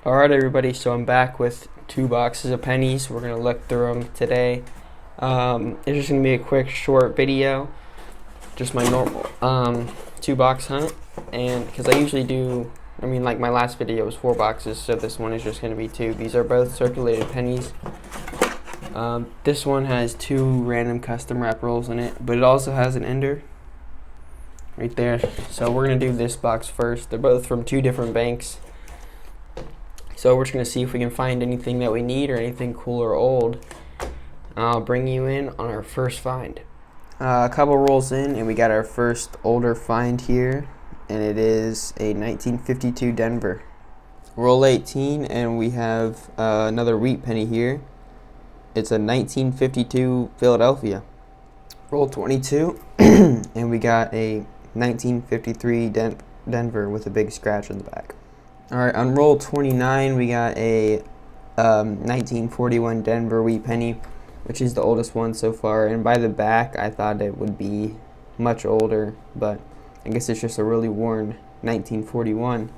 Alright everybody, so I'm back with 2 boxes of pennies. We're going to look through them today. It's just going to be a quick short video, just my normal 2-box hunt. And because I usually do, like my last video was 4 boxes, so this one is just going to be 2. These are both circulated pennies. This one has 2 random custom wrap rolls in it, but it also has an ender right there. So we're going to do this box first. They're both from 2 different banks. So we're just going to see if we can find anything that we need or anything cool or old. I'll bring you in on our first find. A couple rolls in and we got our first older find here, and it is a 1952 Denver. Roll 18 and we have another wheat penny here. It's a 1952 Philadelphia. Roll 22 and we got a 1953 Denver with a big scratch on the back. Alright, on roll 29 we got a 1941 Denver wheat penny, which is the oldest one so far, and by the back I thought it would be much older, but I guess it's just a really worn 1941.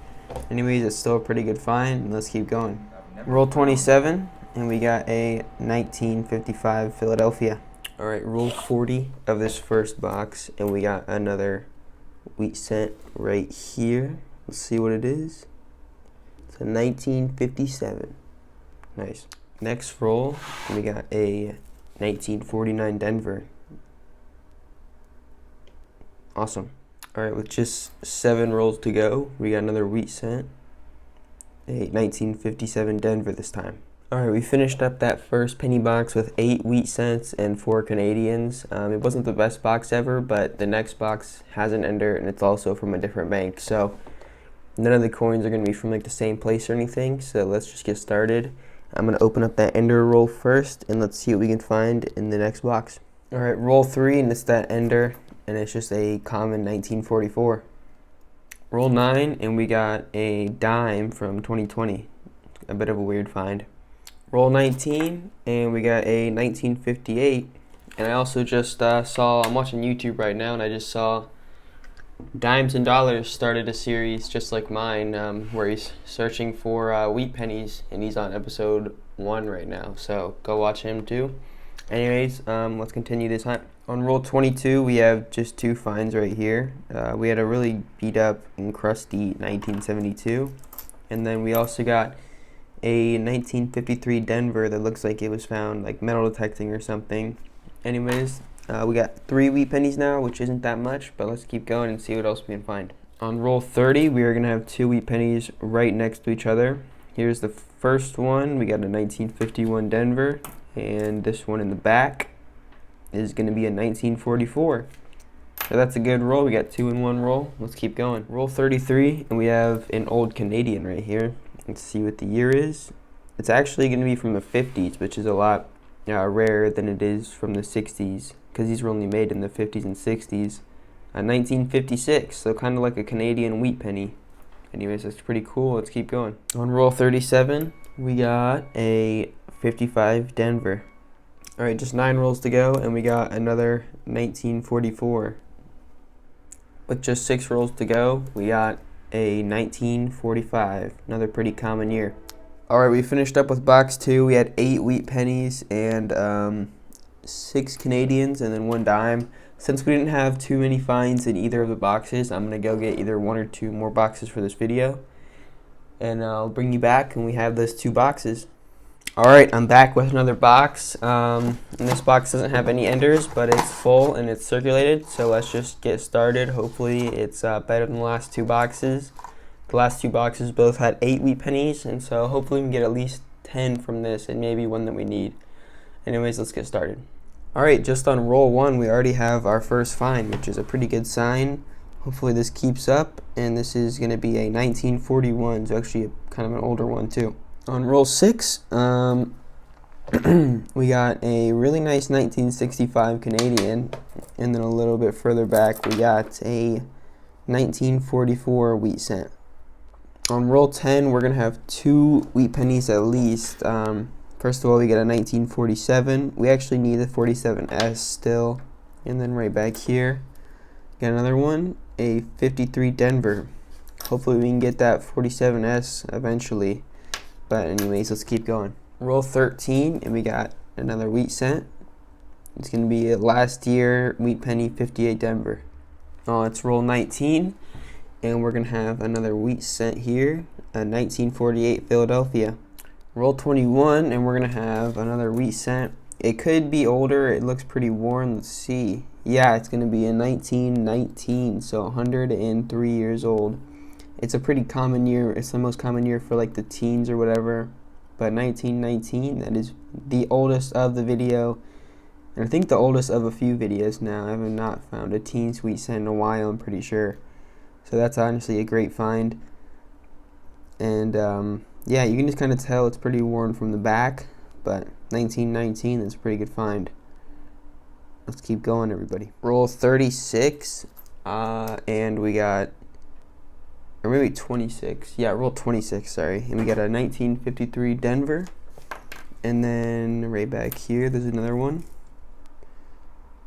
Anyways, it's still a pretty good find, and let's keep going. Roll 27 and we got a 1955 Philadelphia. Alright, roll 40 of this first box and we got another wheat cent right here. Let's see what it is. It's a 1957. Nice. Next roll, we got a 1949 Denver. Awesome. Alright, with just 7 rolls to go, we got another wheat cent. A 1957 Denver this time. Alright, we finished up that first penny box with 8 wheat cents and 4 Canadians. It wasn't the best box ever, but the next box has an ender and it's also from a different bank. So none of the coins are going to be from like the same place or anything. So let's just get started. I'm going to open up that ender roll first and let's see what we can find in the next box. Alright, roll 3 and it's that ender and it's just a common 1944. Roll 9 and we got a dime from 2020. A bit of a weird find. Roll 19 and we got a 1958. And I also just I'm watching YouTube right now and I just saw Dimes and Dollars started a series just like mine, where he's searching for wheat pennies, and he's on episode 1 right now, so go watch him too. Anyways, let's continue this hunt. On roll 22 we have just 2 finds right here. We had a really beat up and crusty 1972, and then we also got a 1953 Denver that looks like it was found like metal detecting or something. Anyways, we got 3 wheat pennies now, which isn't that much, but let's keep going and see what else we can find. On roll 30, we are going to have 2 wheat pennies right next to each other. Here's the first one. We got a 1951 Denver, and this one in the back is going to be a 1944. So that's a good roll. We got 2 in 1 roll. Let's keep going. Roll 33, and we have an old Canadian right here. Let's see what the year is. It's actually going to be from the 50s, which is a lot rarer than it is from the 60s, because these were only made in the 50s and 60s. 1956, so kind of like a Canadian wheat penny. Anyways, that's pretty cool. Let's keep going. On roll 37, we got a 55 Denver. Alright, just 9 rolls to go, and we got another 1944. With just 6 rolls to go, we got a 1945, another pretty common year. Alright, we finished up with box 2. We had 8 wheat pennies and 6 Canadians and then 1 dime. Since we didn't have too many finds in either of the boxes, I'm going to go get either 1 or 2 more boxes for this video. And I'll bring you back when we have those 2 boxes. Alright, I'm back with another box. And this box doesn't have any enders, but it's full and it's circulated. So let's just get started. Hopefully it's better than the last 2 boxes. The last 2 boxes both had 8 wheat pennies, and so hopefully we can get at least 10 from this and maybe 1 that we need. Anyways, let's get started. Alright, just on roll 1 we already have our first find, which is a pretty good sign. Hopefully this keeps up, and this is going to be a 1941, so actually kind of an older one too. On roll 6, we got a really nice 1965 Canadian, and then a little bit further back we got a 1944 wheat cent. On roll 10, we're going to have 2 wheat pennies at least. First of all, we get a 1947. We actually need the 47S still. And then right back here, got another one, a 53 Denver. Hopefully we can get that 47S eventually. But anyways, let's keep going. Roll 13, and we got another wheat cent. It's going to be a last year wheat penny 58 Denver. Oh, it's roll 19, and we're going to have another wheat cent here, a 1948 Philadelphia. Roll 21, and we're going to have another wheat cent. It could be older. It looks pretty worn. Let's see. Yeah, it's going to be a 1919, so 103 years old. It's a pretty common year. It's the most common year for like the teens or whatever. But 1919, that is the oldest of the video. And I think the oldest of a few videos now. I have not found a teen sweet cent in a while, I'm pretty sure. So that's honestly a great find. And yeah, you can just kind of tell it's pretty worn from the back. But 1919, that's a pretty good find. Let's keep going, everybody. Roll 36, and we got, or maybe 26. Yeah, roll 26, sorry. And we got a 1953 Denver. And then right back here, there's another one.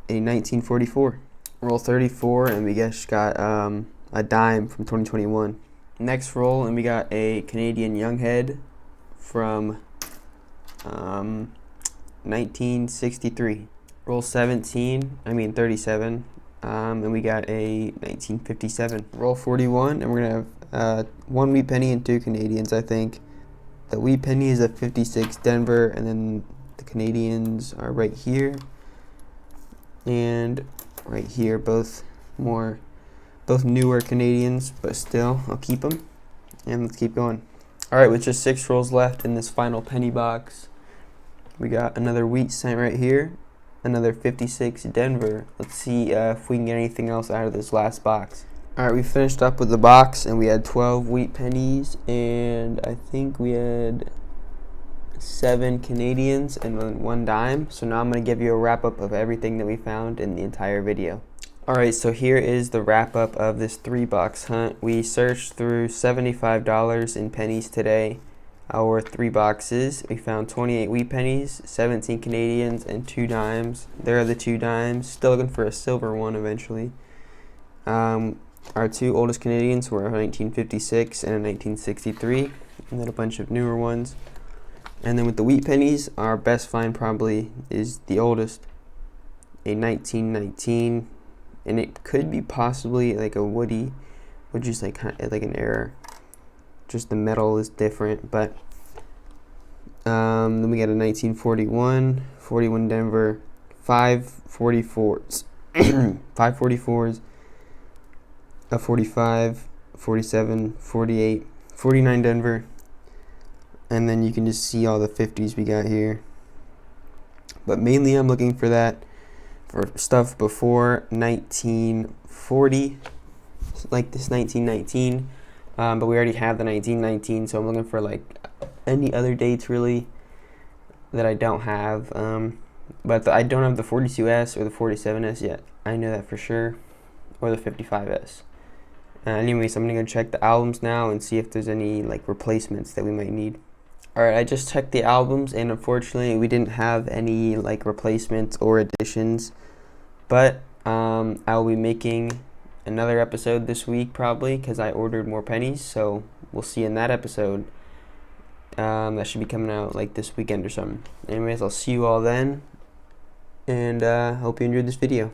A 1944. Roll 34, and we just got a dime from 2021. Next roll, and we got a Canadian Younghead from 1963. Roll 37, and we got a 1957. Roll 41, and we're gonna have one wheat penny and two Canadians, I think. The wheat penny is a 56 Denver, and then the Canadians are right here and right here, both newer Canadians, but still, I'll keep them. And let's keep going. All right, with just 6 rolls left in this final penny box, we got another wheat cent right here, another 56 Denver. Let's see if we can get anything else out of this last box. All right, we finished up with the box, and we had 12 wheat pennies, and I think we had 7 Canadians and then 1 dime. So now I'm going to give you a wrap up of everything that we found in the entire video. Alright, so here is the wrap up of this 3-box hunt. We searched through $75 in pennies today. Our 3 boxes. We found 28 wheat pennies, 17 Canadians, and 2 dimes. There are the 2 dimes. Still looking for a silver one eventually. Our 2 oldest Canadians were a 1956 and a 1963, and then a bunch of newer ones. And then with the wheat pennies, our best find probably is the oldest, a 1919. And it could be possibly like a woody, which is like an error. Just the metal is different, but then we got a 1941, 41 Denver, 544s, 544s, a 45, 47, 48, 49 Denver, and then you can just see all the 50s we got here. But mainly I'm looking for that. For stuff before 1940, like this 1919, but we already have the 1919, so I'm looking for like any other dates really that I don't have. But I don't have the 42S or the 47S yet. I know that for sure, or the 55S. Anyways, I'm gonna go check the albums now and see if there's any like replacements that we might need. Alright, I just checked the albums, and unfortunately we didn't have any like replacements or additions, but I'll be making another episode this week probably because I ordered more pennies, so we'll see in that episode. That should be coming out like this weekend or something. Anyways, I'll see you all then, and hope you enjoyed this video.